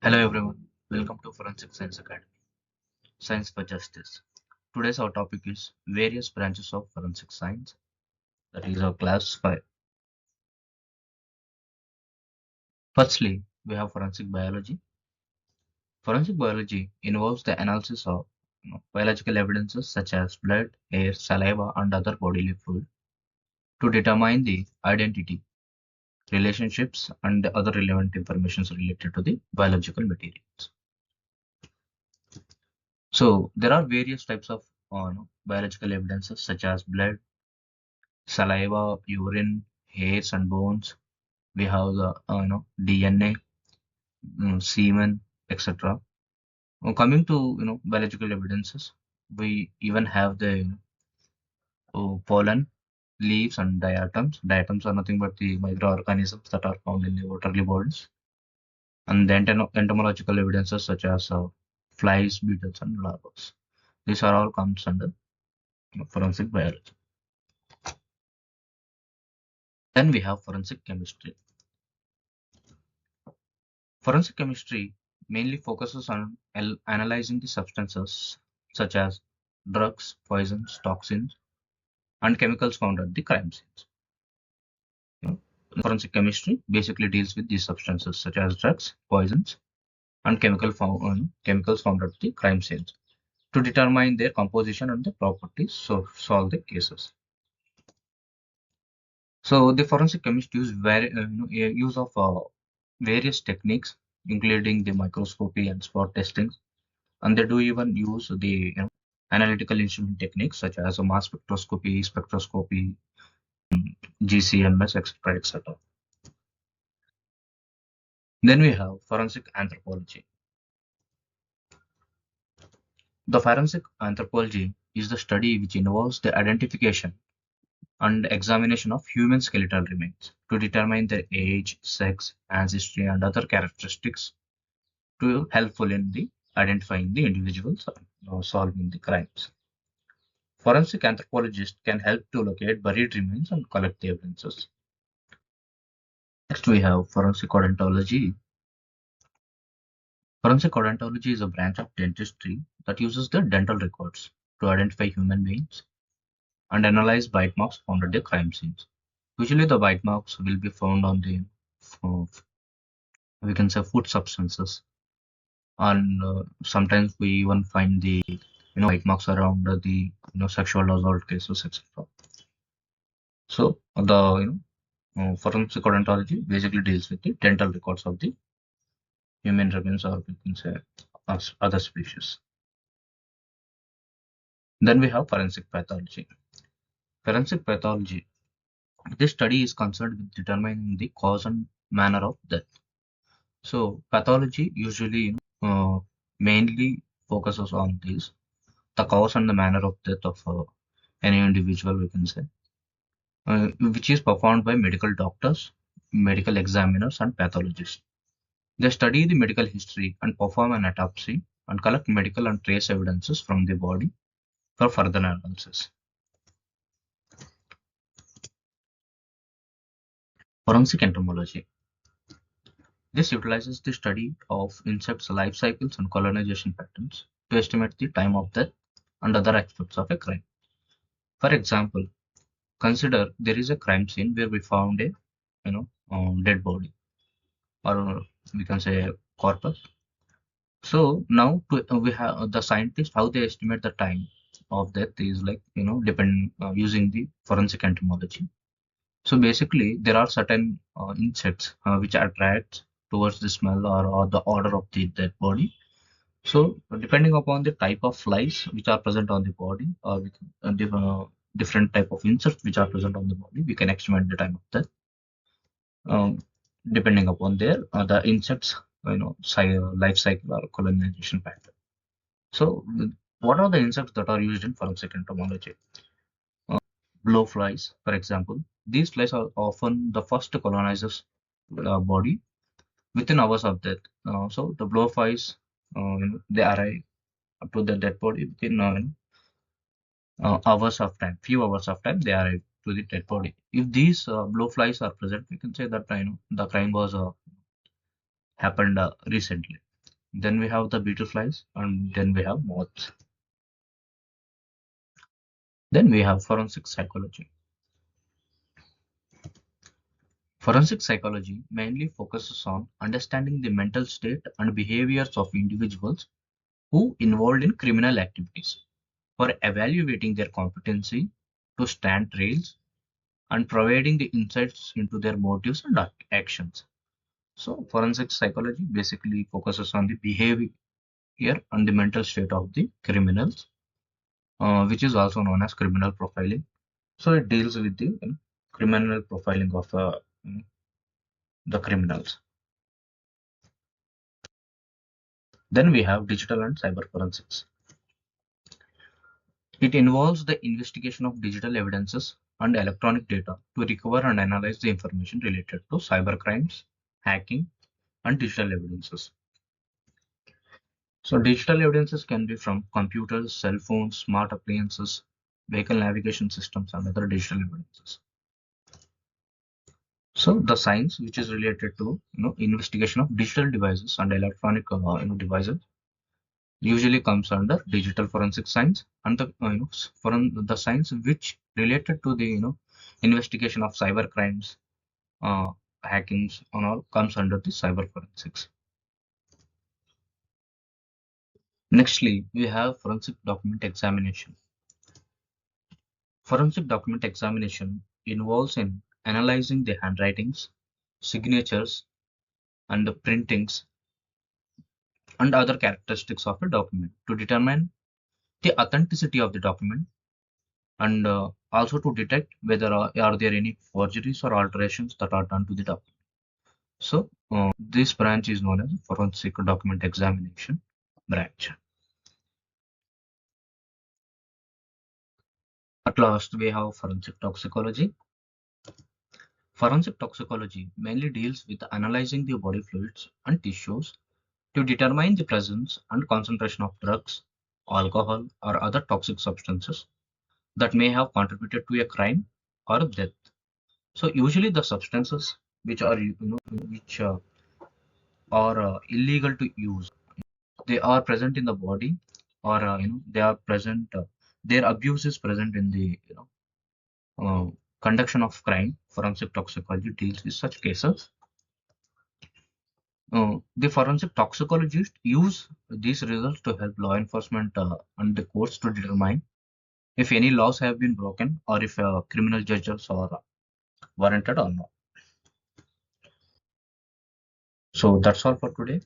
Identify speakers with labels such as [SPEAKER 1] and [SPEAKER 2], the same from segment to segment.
[SPEAKER 1] Hello everyone, welcome to Forensic Science Academy, Science for Justice. Today's our topic is various branches of forensic science, that is our class 5. Firstly, we have forensic biology. Forensic biology involves the analysis of biological evidences such as blood, hair, saliva, and other bodily fluid to determine the identity, relationships, and the other relevant information related to the biological materials. So there are various types of biological evidences such as blood, saliva, urine, hairs and bones. We have the DNA, semen, etc. Coming to biological evidences, we even have the pollen, leaves, and diatoms. Diatoms are nothing but the microorganisms that are found in the watery bodies, and the entomological evidences such as flies, beetles, and larvae. These are all comes under forensic biology. Then we have forensic chemistry. Forensic chemistry mainly focuses on analyzing the substances such as drugs, poisons, toxins, and chemicals found at the crime scenes. You know, Forensic chemistry basically deals with these substances such as drugs, poisons, and chemicals found at the crime scenes to determine their composition and the properties, so solve the cases. So the forensic chemist use of various techniques, including the microscopy and spot testing, and they do even use the analytical instrument techniques such as mass spectroscopy, GCMS, etc., etc. Then we have forensic anthropology. The forensic anthropology is the study which involves the identification and examination of human skeletal remains to determine their age, sex, ancestry, and other characteristics to helpful in the identifying the individuals or solving the crimes. Forensic anthropologists can help to locate buried remains and collect the evidences. Next, we have forensic odontology. Forensic odontology is a branch of dentistry that uses the dental records to identify human beings and analyze bite marks found at the crime scenes. Usually, the bite marks will be found on the, uh, we can say, food substances, and sometimes we even find the bite marks around the sexual assault cases, etc. So the forensic odontology basically deals with the dental records of the human remains, or we can say other species. Then we have forensic pathology. Forensic pathology. This study is concerned with determining the cause and manner of death. So pathology usually mainly focuses on this, the cause and the manner of death of any individual, we can say, which is performed by medical doctors, medical examiners, and pathologists. They study the medical history and perform an autopsy and collect medical and trace evidences from the body for further analysis. Forensic entomology. This utilizes the study of insects' life cycles and colonization patterns to estimate the time of death and other aspects of a crime. For example, consider there is a crime scene where we found a dead body, or we can say a corpus. So now we have the scientists, how they estimate the time of death is like depend using the forensic entomology. So basically, there are certain insects which attract towards the smell, or the odor of the dead body. So depending upon the type of flies which are present on the body, or different type of insects which are present on the body, we can estimate the time of death, um, depending upon their the insects life cycle or colonization pattern. So what are the insects that are used in forensic entomology? Blowflies, for example. These flies are often the first to colonize a body within hours of death. So the blowflies, they arrive up to the dead body within hours of time, few hours of time, they arrive to the dead body. If these blowflies are present, we can say that the crime was happened recently. Then we have the beetleflies, and then we have moths. Then we have forensic psychology. Forensic psychology mainly focuses on understanding the mental state and behaviors of individuals who involved in criminal activities, for evaluating their competency to stand trials and providing the insights into their motives and actions. So, forensic psychology basically focuses on the behavior and the mental state of the criminals, which is also known as criminal profiling. So, it deals with the criminal profiling of the criminals. Then we have digital and cyber forensics. It involves the investigation of digital evidences and electronic data to recover and analyze the information related to cyber crimes, hacking, and digital evidences. So digital evidences can be from computers, cell phones, smart appliances, vehicle navigation systems, and other digital evidences. So the science which is related to investigation of digital devices and electronic devices usually comes under digital forensic science, and the science which related to the investigation of cyber crimes, uh, hackings and all comes under the cyber forensics. Nextly, we have forensic document examination. Forensic document examination involves in analyzing the handwritings, signatures, and the printings and other characteristics of a document to determine the authenticity of the document, and also to detect whether are there any forgeries or alterations that are done to the document. So this branch is known as forensic document examination branch. At last, we have forensic toxicology. Forensic toxicology mainly deals with analyzing the body fluids and tissues to determine the presence and concentration of drugs, alcohol, or other toxic substances that may have contributed to a crime or death. So usually the substances which are illegal to use, they are present in the body, or they are present. Their abuse is present in the conduction of crime. Forensic toxicology deals with such cases. The forensic toxicologists use these results to help law enforcement and the courts to determine if any laws have been broken or if criminal judges are warranted or not. So that's all for today.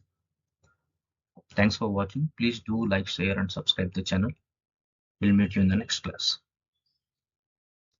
[SPEAKER 1] Thanks for watching. Please do like, share, and subscribe the channel. We'll meet you in the next class.